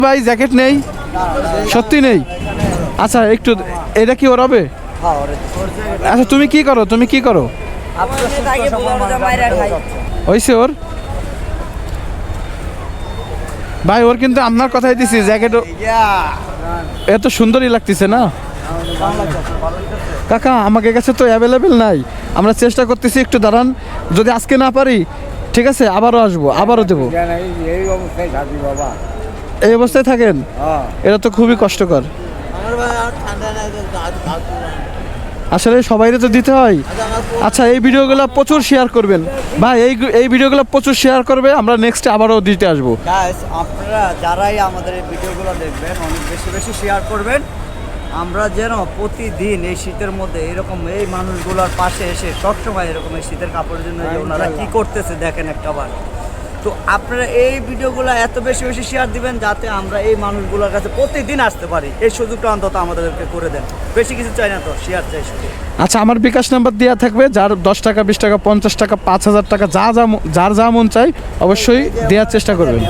ভাই জ্যাকেট নেই, সত্যি নেই। আচ্ছা একটু, এটা কি ওর হবে? আচ্ছা তুমি কি করো, তুমি কি করো? হয়েছে ওর ভাই, ওর কিন্তু আপনার কথাই দিছি, জ্যাকেট এত সুন্দরই লাগতেছে না কাকা, আমাকে কাছে তো অ্যাভেলেবেল নাই। আমরা চেষ্টা করতেছি, একটু দাঁড়ান, যদি আজকে না পারি ঠিক আছে আবারও আসবো, আবারও দেবো। এই অবস্থায় থাকেন, এটা তো খুবই কষ্টকর। আসলে সবাইরে তো দিতে হয়। আচ্ছা এই ভিডিওগুলো প্রচুর শেয়ার করবেন ভাই, এই ভিডিওগুলো প্রচুর শেয়ার করবে, আমরা নেক্সটে আবারও দিতে আসবো। আপনারা যারাই আমাদের এই ভিডিওগুলো দেখবেন অনেক বেশি বেশি শেয়ার করবেন, আমরা যেন প্রতিদিন এই শীতের মধ্যে এরকম এই মানুষগুলোর পাশে এসে সবসময় এরকম এই শীতের কাপড়ের জন্য যে ওনারা কী করতেছে দেখেন একটাবার। তো আপনারা এই ভিডিওগুলো এত বেশি বেশি শেয়ার দিবেন যাতে আমরা এই মানুষগুলোর কাছে প্রতিদিন আসতে পারি, এই সুযোগটা অন্তত আমাদেরকে করে দেন। বেশি কিছু চাই না, তো শেয়ার চাই শুধু। আচ্ছা আমার বিকাশ নাম্বার দেওয়া থাকবে, যার 10 টাকা 20 টাকা 50 টাকা 5000 টাকা যার যা মন চাই অবশ্যই দেওয়ার চেষ্টা করবেন।